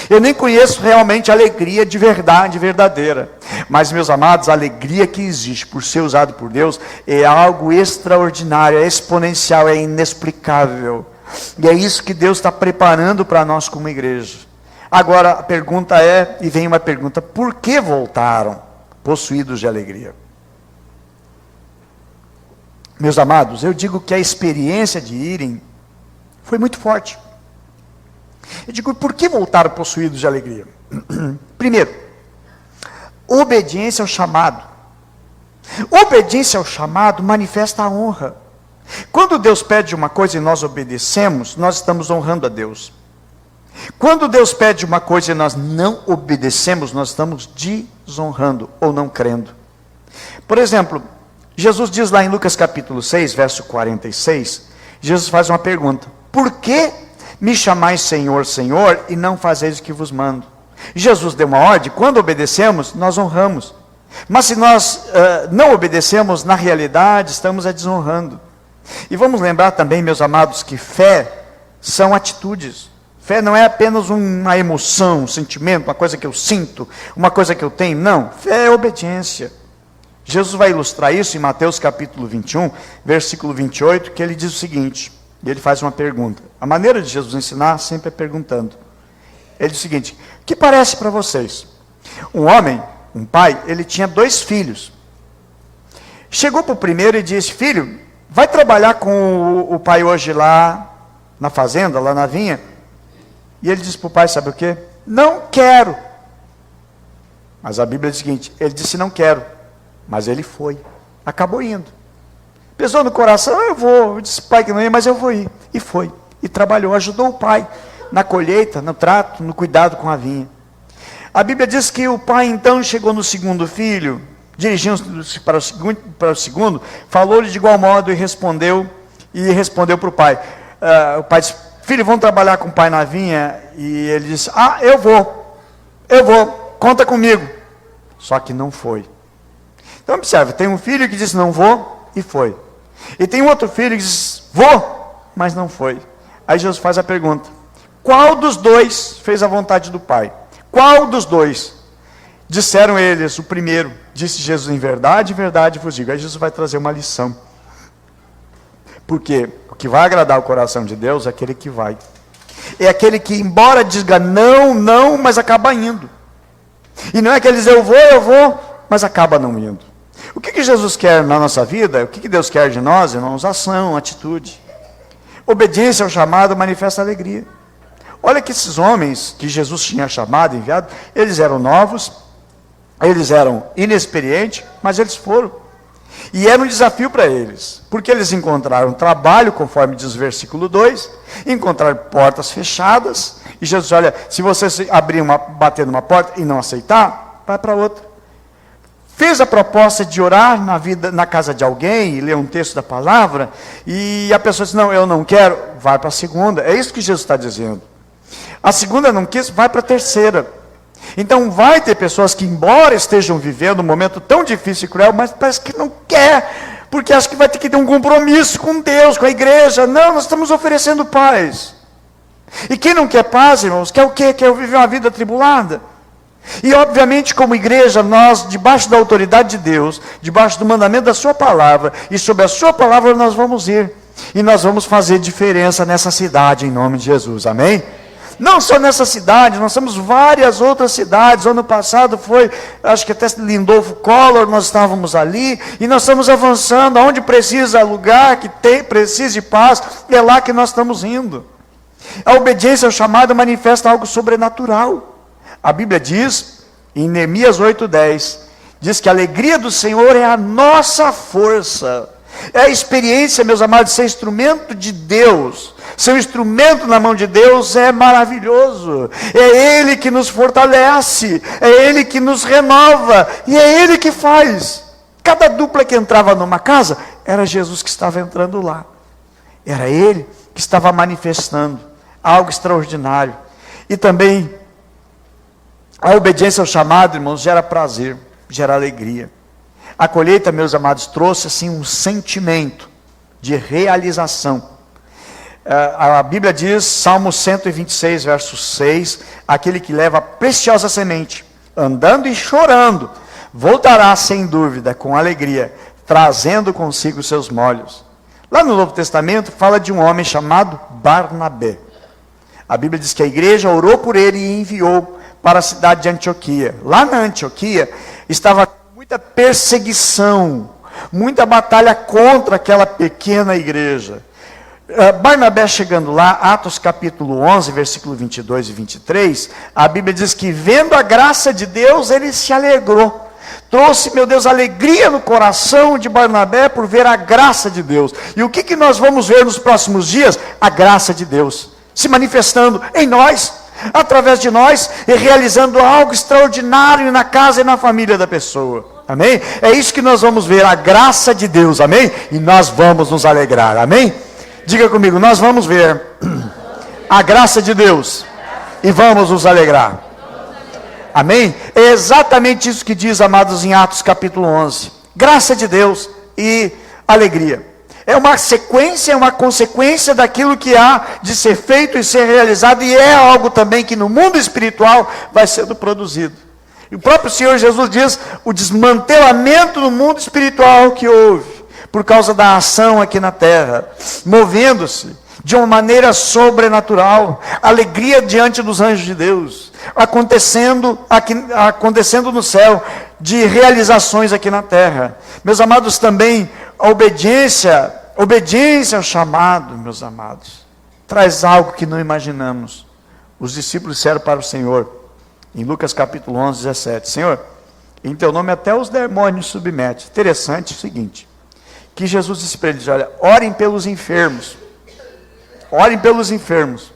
A: Eu nem conheço realmente a alegria de verdade, verdadeira. Mas, meus amados, a alegria que existe por ser usado por Deus é algo extraordinário, é exponencial, é inexplicável. E é isso que Deus está preparando para nós como igreja. Agora a pergunta é, e vem uma pergunta: por que voltaram possuídos de alegria? Meus amados, eu digo que a experiência de irem foi muito forte. Eu digo, por que voltaram possuídos de alegria? Primeiro, obediência ao chamado. Obediência ao chamado manifesta a honra. Quando Deus pede uma coisa e nós obedecemos, nós estamos honrando a Deus. Quando Deus pede uma coisa e nós não obedecemos, nós estamos desonrando ou não crendo. Por exemplo, Jesus diz lá em Lucas capítulo 6, verso 46, Jesus faz uma pergunta: por que me chamais Senhor, Senhor, e não fazeis o que vos mando? Jesus deu uma ordem, quando obedecemos, nós honramos. Mas se nós não obedecemos, na realidade, estamos desonrando. E vamos lembrar também, meus amados, que fé são atitudes. Fé não é apenas uma emoção, um sentimento, uma coisa que eu sinto, uma coisa que eu tenho. Não, fé é obediência. Jesus vai ilustrar isso em Mateus capítulo 21, versículo 28, que ele diz o seguinte, e ele faz uma pergunta. A maneira de Jesus ensinar sempre é perguntando. Ele diz o seguinte: que parece para vocês? Um homem, um pai, ele tinha 2 filhos. Chegou para o primeiro e disse: filho, vai trabalhar com o pai hoje lá na fazenda, lá na vinha? E ele disse para o pai, sabe o quê? Não quero. Mas a Bíblia diz o seguinte: ele disse não quero, mas ele foi, acabou indo. Pensou no coração, eu vou. Eu disse, pai, que não ia, mas eu vou ir. E foi, e trabalhou, ajudou o pai na colheita, no trato, no cuidado com a vinha. A Bíblia diz que o pai então chegou no segundo filho, dirigindo-se para o segundo, falou-lhe de igual modo e respondeu para o pai. O pai disse: filho, vamos trabalhar com o pai na vinha? E ele disse: eu vou, conta comigo. Só que não foi. Então observe, tem um filho que disse não vou, e foi. E tem um outro filho que diz vou, mas não foi. Aí Jesus faz a pergunta: qual dos 2 fez a vontade do pai? Qual dos 2? Disseram eles, o primeiro. Disse Jesus: em verdade vos digo. Aí Jesus vai trazer uma lição. Porque o que vai agradar o coração de Deus é aquele que vai. É aquele que, embora diga não, mas acaba indo. E não é aquele diz eu vou, mas acaba não indo. O que Jesus quer na nossa vida? O que Deus quer de nós, irmãos? Ação, atitude. Obediência ao chamado manifesta alegria. Olha que esses homens que Jesus tinha chamado, enviado, eles eram novos, eles eram inexperientes, mas eles foram. E era um desafio para eles, porque eles encontraram trabalho, conforme diz o versículo 2, encontraram portas fechadas, e Jesus, olha, se você bater numa porta e não aceitar, vai para outra. Fez a proposta de orar na casa de alguém, e ler um texto da palavra, e a pessoa disse, não, eu não quero, vai para a segunda. É isso que Jesus está dizendo. A segunda não quis, vai para a terceira. Então vai ter pessoas que, embora estejam vivendo um momento tão difícil e cruel, mas parece que não quer, porque acha que vai ter que ter um compromisso com Deus, com a igreja. Não, nós estamos oferecendo paz. E quem não quer paz, irmãos, quer o quê? Quer viver uma vida atribulada. E obviamente, como igreja, nós, debaixo da autoridade de Deus, debaixo do mandamento da sua palavra, e sob a sua palavra nós vamos ir. E nós vamos fazer diferença nessa cidade, em nome de Jesus, amém? Não só nessa cidade, nós temos várias outras cidades. Ano passado foi, acho que até Lindolfo Collor, nós estávamos ali, e nós estamos avançando, aonde precisa lugar, precisa de paz, é lá que nós estamos indo. A obediência ao chamado manifesta algo sobrenatural. A Bíblia diz, em Neemias 8:10, diz que a alegria do Senhor é a nossa força. É a experiência, meus amados, de ser instrumento de Deus. Ser um instrumento na mão de Deus é maravilhoso. É Ele que nos fortalece, é Ele que nos renova, e é Ele que faz. Cada dupla que entrava numa casa, era Jesus que estava entrando lá. Era Ele que estava manifestando algo extraordinário. E também, a obediência ao chamado, irmãos, gera prazer, gera alegria. A colheita, meus amados, trouxe assim um sentimento de realização. A Bíblia diz, Salmo 126, verso 6, aquele que leva a preciosa semente, andando e chorando, voltará sem dúvida, com alegria, trazendo consigo seus molhos. Lá no Novo Testamento, fala de um homem chamado Barnabé. A Bíblia diz que a igreja orou por ele e enviou para a cidade de Antioquia. Lá na Antioquia, estava muita perseguição, muita batalha contra aquela pequena igreja. Barnabé chegando lá, Atos capítulo 11, versículo 22 e 23, a Bíblia diz que vendo a graça de Deus, ele se alegrou. Trouxe, meu Deus, alegria no coração de Barnabé por ver a graça de Deus. E o que nós vamos ver nos próximos dias? A graça de Deus se manifestando em nós, através de nós, e realizando algo extraordinário na casa e na família da pessoa. Amém? É isso que nós vamos ver, a graça de Deus, amém? E nós vamos nos alegrar, amém? Diga comigo, nós vamos ver a graça de Deus e vamos nos alegrar. Amém? É exatamente isso que diz, amados, em Atos capítulo 11. Graça de Deus e alegria. É uma sequência, é uma consequência daquilo que há de ser feito e ser realizado, e é algo também que no mundo espiritual vai sendo produzido. E o próprio Senhor Jesus diz, o desmantelamento no mundo espiritual que houve, por causa da ação aqui na terra, movendo-se de uma maneira sobrenatural, alegria diante dos anjos de Deus, acontecendo no céu, de realizações aqui na terra. Meus amados, também a obediência ao chamado, meus amados, traz algo que não imaginamos. Os discípulos disseram para o Senhor, em Lucas capítulo 11, 17, Senhor, em teu nome até os demônios submetem. Interessante o seguinte, que Jesus disse para eles, olha, orem pelos enfermos. Orem pelos enfermos.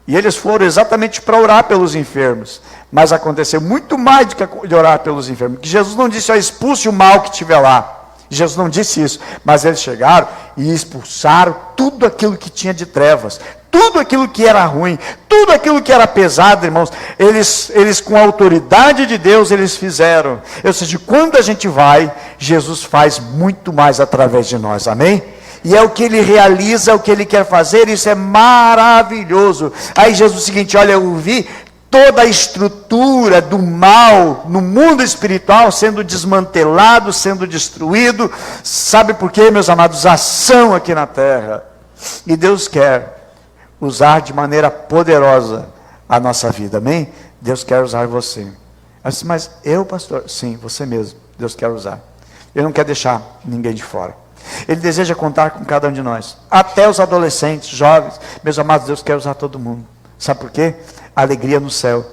A: E eles foram exatamente para orar pelos enfermos. Mas aconteceu muito mais do que de orar pelos enfermos. Que Jesus não disse, ó, expulse o mal que estiver lá. Jesus não disse isso. Mas eles chegaram e expulsaram tudo aquilo que tinha de trevas. Tudo aquilo que era ruim. Tudo aquilo que era pesado, irmãos. Eles com a autoridade de Deus, eles fizeram. Ou seja, quando a gente vai, Jesus faz muito mais através de nós. Amém? E é o que Ele realiza, é o que Ele quer fazer, isso é maravilhoso. Aí Jesus diz o seguinte, olha, eu vi toda a estrutura do mal no mundo espiritual sendo desmantelado, sendo destruído. Sabe por quê, meus amados? Ação aqui na terra. E Deus quer usar de maneira poderosa a nossa vida, amém? Deus quer usar você. Eu disse, mas eu, pastor? Sim, você mesmo, Deus quer usar. Ele não quer deixar ninguém de fora. Ele deseja contar com cada um de nós, até os adolescentes, jovens. Meus amados, Deus quer usar todo mundo. Sabe por quê? Alegria no céu.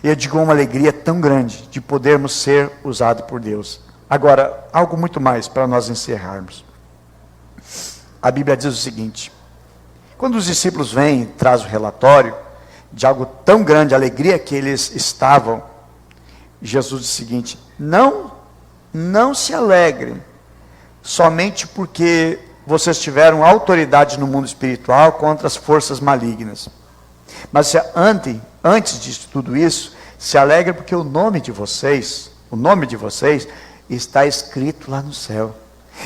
A: E eu digo uma alegria tão grande de podermos ser usados por Deus. Agora, algo muito mais para nós encerrarmos. A Bíblia diz o seguinte, quando os discípulos vêm e trazem o relatório de algo tão grande, a alegria que eles estavam, Jesus diz o seguinte, não se alegrem, somente porque vocês tiveram autoridade no mundo espiritual contra as forças malignas. Mas antes de tudo isso, se alegrem porque o nome de vocês está escrito lá no céu.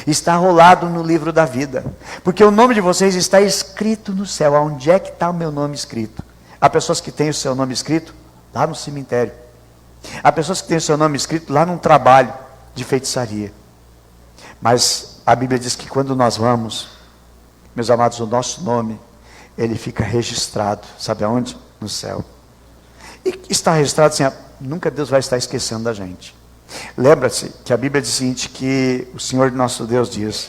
A: Está rolado no livro da vida. Porque o nome de vocês está escrito no céu. Onde é que está o meu nome escrito? Há pessoas que têm o seu nome escrito lá no cemitério. Há pessoas que têm o seu nome escrito lá num trabalho de feitiçaria. Mas a Bíblia diz que quando nós vamos, meus amados, o nosso nome, ele fica registrado, sabe aonde? No céu. E está registrado assim, nunca Deus vai estar esquecendo da gente. Lembra-se que a Bíblia diz o seguinte, que o Senhor nosso Deus diz,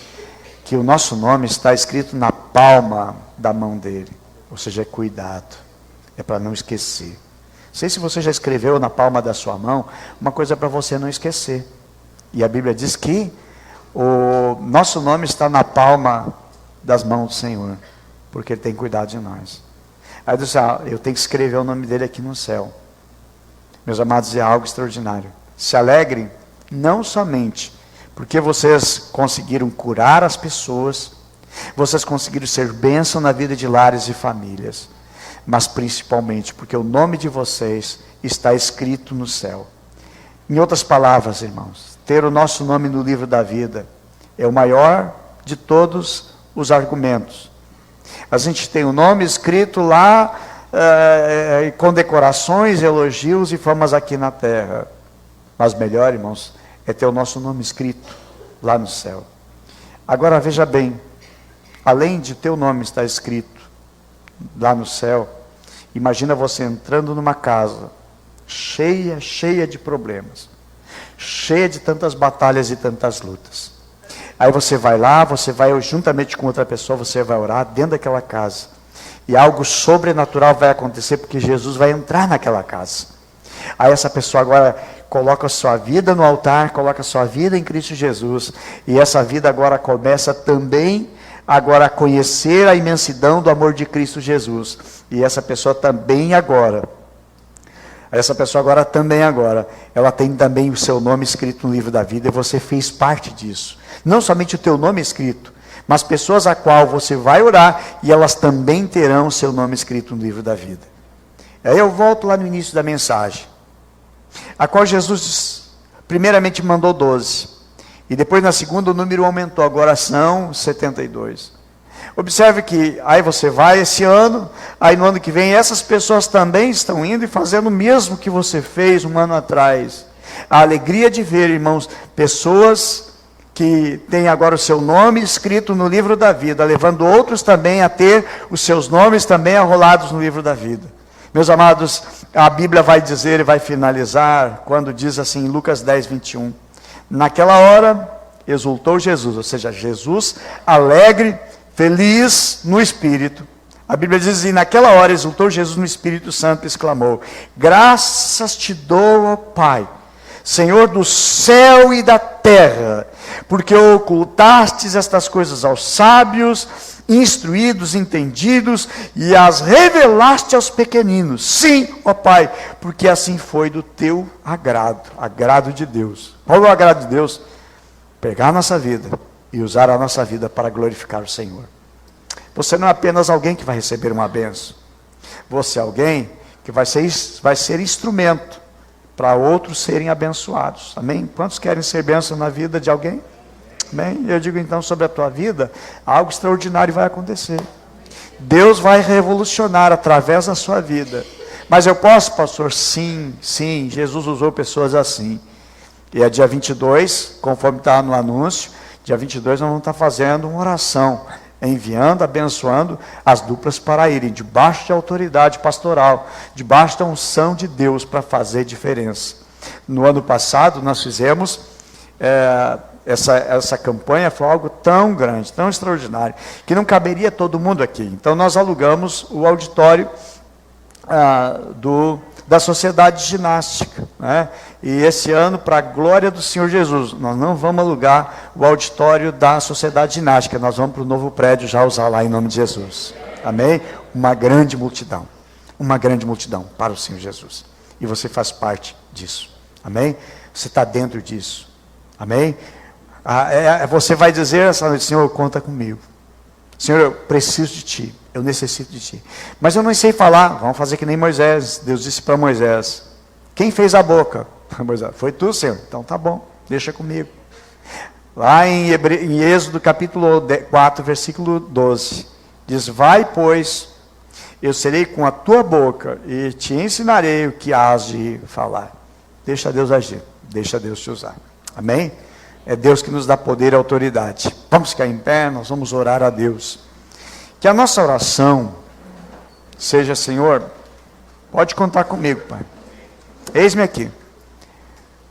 A: que o nosso nome está escrito na palma da mão dele. ou seja, é cuidado, é para não esquecer. Não sei se você já escreveu na palma da sua mão, uma coisa para você não esquecer. E a Bíblia diz que o nosso nome está na palma das mãos do Senhor, porque Ele tem cuidado de nós. Aí diz, eu tenho que escrever o nome dele aqui no céu. Meus amados, é algo extraordinário. Se alegrem, não somente porque vocês conseguiram curar as pessoas, vocês conseguiram ser bênção na vida de lares e famílias, mas principalmente porque o nome de vocês está escrito no céu. Em outras palavras, irmãos, ter o nosso nome no livro da vida é o maior de todos os argumentos. A gente tem o nome escrito lá, com decorações, elogios e famas aqui na terra. Mas melhor, irmãos, é ter o nosso nome escrito lá no céu. Agora veja bem, além de teu nome estar escrito lá no céu, imagina você entrando numa casa cheia de problemas, cheia de tantas batalhas e tantas lutas. Aí você vai lá, você vai juntamente com outra pessoa, você vai orar dentro daquela casa. E algo sobrenatural vai acontecer, porque Jesus vai entrar naquela casa. Aí essa pessoa agora coloca a sua vida no altar, coloca a sua vida em Cristo Jesus. E essa vida agora começa também agora a conhecer a imensidão do amor de Cristo Jesus. E essa pessoa também agora, ela tem também o seu nome escrito no livro da vida, e você fez parte disso. Não somente o teu nome escrito, mas pessoas a qual você vai orar, e elas também terão o seu nome escrito no livro da vida. Aí eu volto lá no início da mensagem, a qual Jesus primeiramente mandou 12, e depois na segunda o número aumentou, agora são 72. Observe que aí você vai esse ano, aí no ano que vem essas pessoas também estão indo e fazendo o mesmo que você fez um ano atrás. A alegria de ver, irmãos, pessoas que têm agora o seu nome escrito no livro da vida, levando outros também a ter os seus nomes também arrolados no livro da vida. Meus amados, a Bíblia vai dizer e vai finalizar quando diz assim em Lucas 10, 21. Naquela hora exultou Jesus, ou seja, Jesus alegre, feliz no Espírito. A Bíblia diz, e naquela hora exultou Jesus no Espírito Santo e exclamou: graças te dou, ó Pai, Senhor do céu e da terra, porque ocultastes estas coisas aos sábios, instruídos, entendidos, e as revelaste aos pequeninos. Sim, ó Pai, porque assim foi do teu agrado de Deus. Qual é o agrado de Deus? Pegar a nossa vida e usar a nossa vida para glorificar o Senhor. Você não é apenas alguém que vai receber uma bênção. Você é alguém que vai ser instrumento para outros serem abençoados. Amém? Quantos querem ser bênção na vida de alguém? Amém? Eu digo então sobre a tua vida, algo extraordinário vai acontecer. Deus vai revolucionar através da sua vida. Mas eu posso, pastor? Sim, Jesus usou pessoas assim. E é dia 22, conforme está no anúncio, dia 22 nós vamos estar fazendo uma oração, enviando, abençoando as duplas para irem debaixo de autoridade pastoral, debaixo da unção de Deus para fazer diferença. No ano passado nós fizemos essa campanha, foi algo tão grande, tão extraordinário, que não caberia todo mundo aqui. Então nós alugamos o auditório da Sociedade de Ginástica, né? E esse ano, para a glória do Senhor Jesus, nós não vamos alugar o auditório da Sociedade de Ginástica, nós vamos para o novo prédio já usar lá em nome de Jesus. Amém? Uma grande multidão para o Senhor Jesus. E você faz parte disso. Amém? Você está dentro disso. Amém? Você vai dizer essa noite: Senhor, conta comigo. Senhor, eu preciso de Ti, eu necessito de Ti. Mas eu não sei falar. Vamos fazer que nem Moisés. Deus disse para Moisés: quem fez a boca? Moisés: foi tu, Senhor. Então tá bom, deixa comigo. Lá em Êxodo capítulo 4, versículo 12, diz: vai, pois, eu serei com a tua boca e te ensinarei o que hás de falar. Deixa Deus agir, deixa Deus te usar. Amém? É Deus que nos dá poder e autoridade. Vamos ficar em pé, nós vamos orar a Deus. Que a nossa oração seja: Senhor, pode contar comigo, Pai. Eis-me aqui.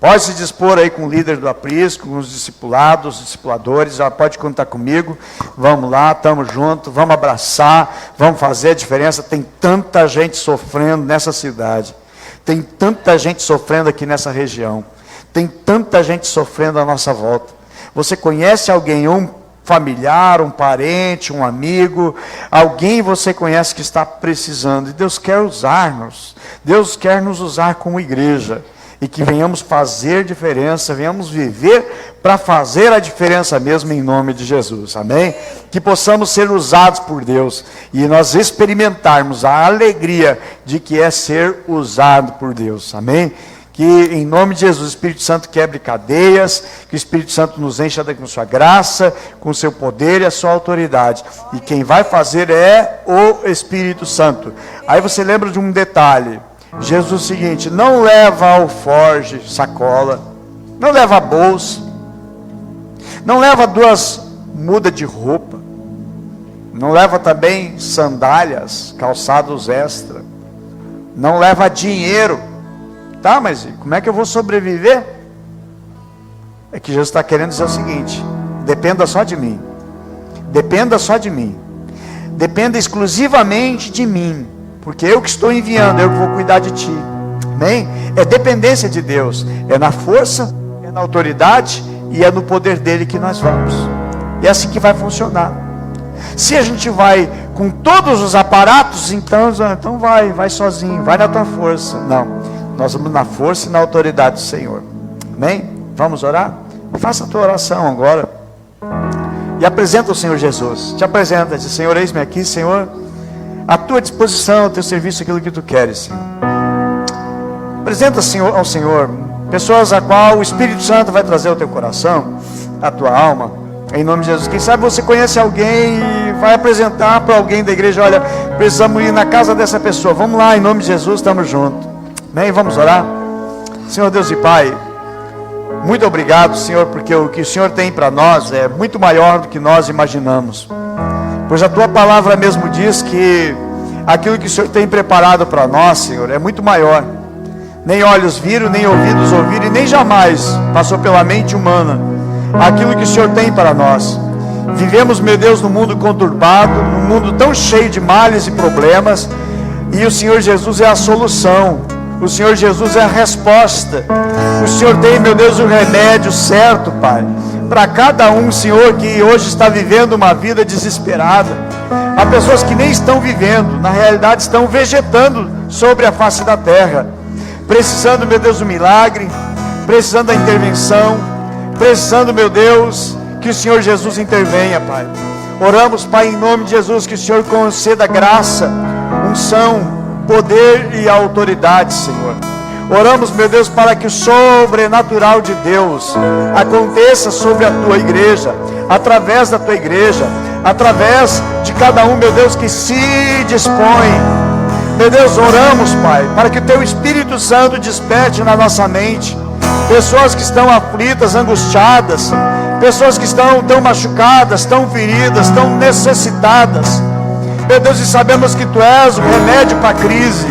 A: Pode se dispor aí com o líder do aprisco, com os discipulados, os discipuladores, já pode contar comigo. Vamos lá, estamos juntos, vamos abraçar, vamos fazer a diferença. Tem tanta gente sofrendo nessa cidade, tem tanta gente sofrendo aqui nessa região, tem tanta gente sofrendo à nossa volta. Você conhece alguém, um familiar, um parente, um amigo, alguém você conhece que está precisando, e Deus quer usar-nos, Deus quer nos usar como igreja, e que venhamos fazer diferença, venhamos viver para fazer a diferença mesmo em nome de Jesus, amém? Que possamos ser usados por Deus, e nós experimentarmos a alegria de que é ser usado por Deus, amém? Que em nome de Jesus o Espírito Santo quebre cadeias, que o Espírito Santo nos encha com sua graça, com o seu poder e a sua autoridade. E quem vai fazer é o Espírito Santo. Aí você lembra de um detalhe. Jesus é o seguinte, não leva alforje, sacola, não leva bolsa, não leva 2 mudas de roupa, não leva também sandálias, calçados extra, não leva dinheiro. Tá, mas como é que eu vou sobreviver? É que Jesus está querendo dizer o seguinte, dependa só de mim, dependa só de mim, dependa exclusivamente de mim, porque eu que estou enviando, eu que vou cuidar de ti, amém? É dependência de Deus, é na força, é na autoridade e é no poder dele que nós vamos, e é assim que vai funcionar. Se a gente vai com todos os aparatos, então vai sozinho, vai na tua força. Não, nós vamos na força e na autoridade do Senhor, amém? Vamos orar? Faça a tua oração agora, e apresenta o Senhor Jesus, te apresenta, diz, Senhor, eis-me aqui, Senhor, à tua disposição, ao teu serviço, aquilo que tu queres, Senhor. Apresenta, Senhor, ao Senhor, pessoas a qual o Espírito Santo vai trazer ao teu coração, à tua alma, em nome de Jesus. Quem sabe você conhece alguém e vai apresentar para alguém da igreja, olha, precisamos ir na casa dessa pessoa, vamos lá, em nome de Jesus, estamos juntos. Amém? Vamos orar? Senhor Deus e Pai, muito obrigado, Senhor, porque o que o Senhor tem para nós é muito maior do que nós imaginamos, pois a Tua palavra mesmo diz que aquilo que o Senhor tem preparado para nós, Senhor, é muito maior. Nem olhos viram, nem ouvidos ouviram, e nem jamais passou pela mente humana aquilo que o Senhor tem para nós. Vivemos, meu Deus, num mundo conturbado, num mundo tão cheio de males e problemas, e o Senhor Jesus é a solução. O Senhor Jesus é a resposta. O Senhor tem, meu Deus, o remédio certo, Pai, para cada um, Senhor, que hoje está vivendo uma vida desesperada. Há pessoas que nem estão vivendo, na realidade estão vegetando sobre a face da terra, precisando, meu Deus, do milagre, precisando da intervenção, precisando, meu Deus, que o Senhor Jesus intervenha, Pai. Oramos, Pai, em nome de Jesus, que o Senhor conceda graça, unção, poder e autoridade, Senhor. Oramos, meu Deus, para que o sobrenatural de Deus aconteça sobre a Tua igreja, através da Tua igreja, através de cada um, meu Deus, que se dispõe. Meu Deus, oramos, Pai, para que o Teu Espírito Santo desperte na nossa mente pessoas que estão aflitas, angustiadas, pessoas que estão tão machucadas, tão feridas, tão necessitadas. Meu Deus, e sabemos que Tu és o remédio para a crise.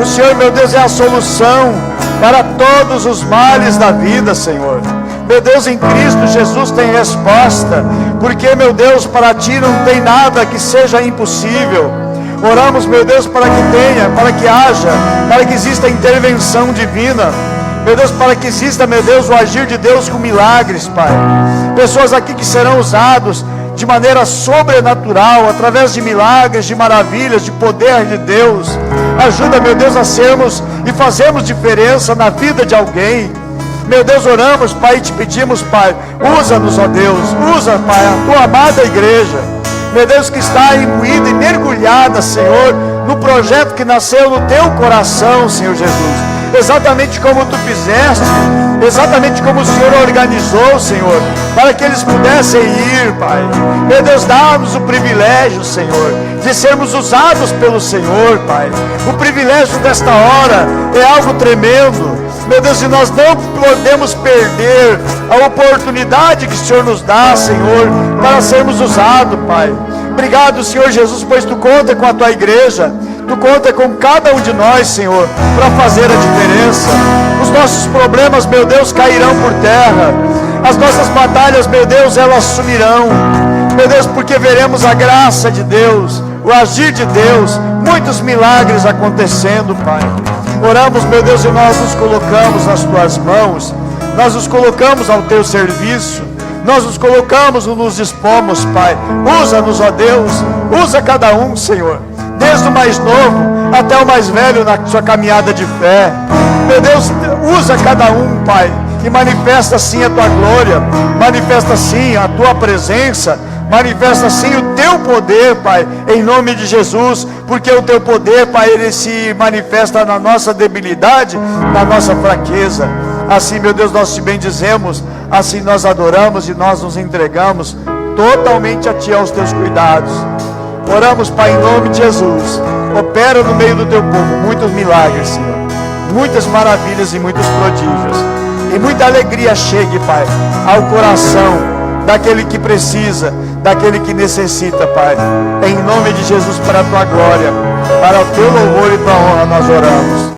A: O Senhor, meu Deus, é a solução para todos os males da vida, Senhor. Meu Deus, em Cristo Jesus tem resposta, porque, meu Deus, para Ti não tem nada que seja impossível. Oramos, meu Deus, para que tenha, para que haja, para que exista intervenção divina. Meu Deus, para que exista, meu Deus, o agir de Deus com milagres, Pai. Pessoas aqui que serão usados de maneira sobrenatural, através de milagres, de maravilhas, de poder de Deus. Ajuda, meu Deus, a sermos e fazermos diferença na vida de alguém. Meu Deus, oramos, Pai, e te pedimos, Pai, usa-nos, ó Deus, usa, Pai, a Tua amada igreja, meu Deus, que está imbuída e mergulhada, Senhor, no projeto que nasceu no Teu coração, Senhor Jesus. Exatamente como Tu fizeste, exatamente como o Senhor organizou, Senhor, para que eles pudessem ir, Pai. Meu Deus, dá-nos o privilégio, Senhor, de sermos usados pelo Senhor, Pai. O privilégio desta hora é algo tremendo, meu Deus, e nós não podemos perder a oportunidade que o Senhor nos dá, Senhor, para sermos usados, Pai. Obrigado, Senhor Jesus, pois Tu conta com a Tua igreja. Tu conta com cada um de nós, Senhor, para fazer a diferença. Os nossos problemas, meu Deus, cairão por terra. As nossas batalhas, meu Deus, elas sumirão. Meu Deus, porque veremos a graça de Deus, o agir de Deus, muitos milagres acontecendo, Pai. Oramos, meu Deus, e nós nos colocamos nas Tuas mãos. Nós nos colocamos ao Teu serviço. Nós nos colocamos, nos dispomos, Pai. Usa-nos, ó Deus. Usa cada um, Senhor. Desde o mais novo até o mais velho na sua caminhada de fé. Meu Deus, usa cada um, Pai. E manifesta assim a Tua glória. Manifesta assim a Tua presença. Manifesta assim o Teu poder, Pai, em nome de Jesus, porque o Teu poder, Pai, ele se manifesta na nossa debilidade, na nossa fraqueza. Assim, meu Deus, nós te bendizemos, assim nós adoramos e nós nos entregamos totalmente a Ti, aos Teus cuidados. Oramos, Pai, em nome de Jesus. Opera no meio do Teu povo muitos milagres, Senhor, muitas maravilhas e muitos prodígios. E muita alegria chegue, Pai, ao coração daquele que precisa, daquele que necessita, Pai. Em nome de Jesus, para a Tua glória, para o Teu louvor e Tua honra nós oramos.